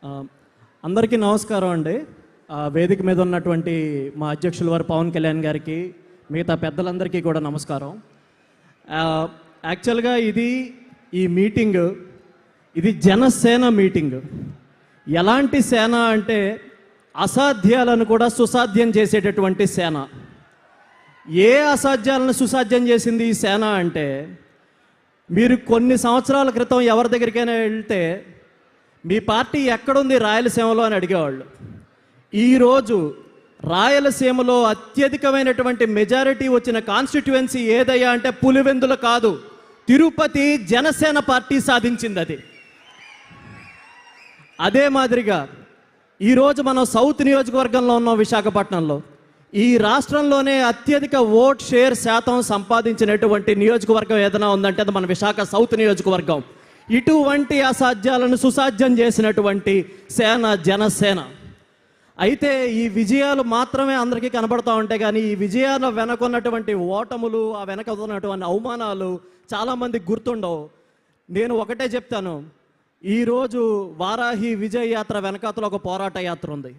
ఆ, అందరికీ నమస్కారం అండి. వేదిక మీద ఉన్నటువంటి మా అధ్యక్షుల వారు పవన్ కళ్యాణ్ గారికి, మిగతా పెద్దలందరికీ కూడా నమస్కారం. యాక్చువల్గా ఈ మీటింగ్ ఇది జనసేన మీటింగ్. ఎలాంటి సేన అంటే అసాధ్యాలను కూడా సుసాధ్యం చేసేటటువంటి సేన. ఏ అసాధ్యాలను సుసాధ్యం చేసింది ఈ సేన అంటే, మీరు కొన్ని సంవత్సరాల క్రితం ఎవరి దగ్గరికైనా వెళ్తే మీ పార్టీ ఎక్కడుంది రాయలసీమలో అని అడిగేవాళ్ళు. ఈరోజు రాయలసీమలో అత్యధికమైనటువంటి మెజారిటీ వచ్చిన కాన్స్టిట్యువెన్సీ ఏదయ్యా అంటే పులివెందులు కాదు, తిరుపతి జనసేన పార్టీ సాధించింది అది. అదే మాదిరిగా ఈరోజు మనం సౌత్ నియోజకవర్గంలో ఉన్నాం, విశాఖపట్నంలో. ఈ రాష్ట్రంలోనే అత్యధిక ఓట్ షేర్ శాతం సంపాదించినటువంటి నియోజకవర్గం ఏదైనా ఉందంటే అది మన విశాఖ సౌత్ నియోజకవర్గం. ఇటువంటి అసాధ్యాలను సుసాధ్యం చేసినటువంటి సేన జనసేన. అయితే ఈ విజయాలు మాత్రమే అందరికీ కనబడతా ఉంటాయి, కానీ ఈ విజయాల వెనకున్నటువంటి ఓటములు, ఆ వెనక ఉన్నటువంటి అవమానాలు చాలామందికి గుర్తుండవు. నేను ఒకటే చెప్తాను, ఈరోజు వారాహి విజయ యాత్ర వెనకాతలో ఒక పోరాట యాత్ర ఉంది.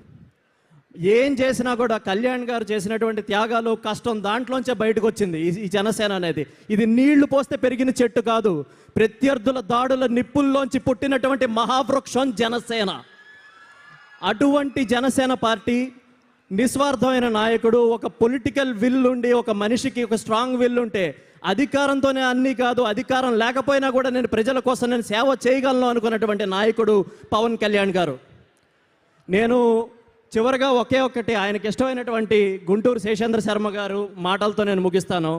ఏం చేసినా కూడా కళ్యాణ్ గారు చేసినటువంటి త్యాగాలు, కష్టం దాంట్లోంచే బయటకు వచ్చింది ఈ జనసేన అనేది. ఇది నీళ్లు పోస్తే పెరిగిన చెట్టు కాదు, ప్రత్యర్థుల దాడుల నిప్పుల్లోంచి పుట్టినటువంటి మహావృక్షం జనసేన. అటువంటి జనసేన పార్టీ, నిస్వార్థమైన నాయకుడు, ఒక పొలిటికల్ విల్ ఉండి, ఒక మనిషికి ఒక స్ట్రాంగ్ విల్ ఉంటే అధికారంతోనే అన్నీ కాదు, అధికారం లేకపోయినా కూడా నేను ప్రజల కోసం నేను సేవ చేయగలను అనుకున్నటువంటి నాయకుడు పవన్ కళ్యాణ్ గారు. నేను చివరిగా ఒకే ఒక్కటి ఆయనకి ఇష్టమైనటువంటి గుంటూరు శేషేంద్ర శర్మ గారు మాటలతో నేను ముగిస్తాను.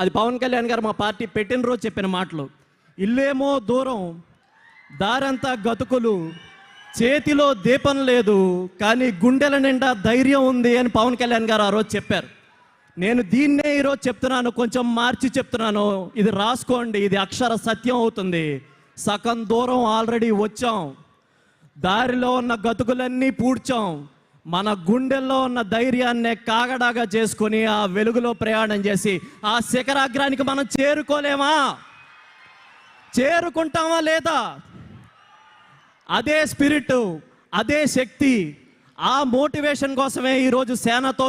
అది పవన్ కళ్యాణ్ గారు మా పార్టీ పెట్టిన రోజు చెప్పిన మాటలు. ఇల్లేమో దూరం, దారంతా గతుకులు, చేతిలో దీపం లేదు, కానీ గుండెల నిండా ధైర్యం ఉంది అని పవన్ కళ్యాణ్ గారు ఆ రోజు చెప్పారు. నేను దీన్నే ఈరోజు చెప్తున్నాను, కొంచెం మార్చి చెప్తున్నాను. ఇది రాసుకోండి, ఇది అక్షర సత్యం అవుతుంది. సగం దూరం ఆల్రెడీ వచ్చాం, దారిలో ఉన్న గతుకులన్నీ పూడ్చాం, మన గుండెల్లో ఉన్న ధైర్యాన్నే కాగడాగా చేసుకొని ఆ వెలుగులో ప్రయాణం చేసి ఆ శిఖరాగ్రానికి మనం చేరుకోలేమా? చేరుకుంటామా లేదా? అదే స్పిరిట్, అదే శక్తి, ఆ మోటివేషన్ కోసమే ఈరోజు సేనతో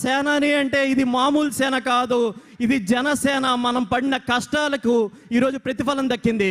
సేనాని అంటే ఇది మామూలు సేన కాదు, ఇది జనసేన. మనం పడిన కష్టాలకు ఈరోజు ప్రతిఫలం దక్కింది.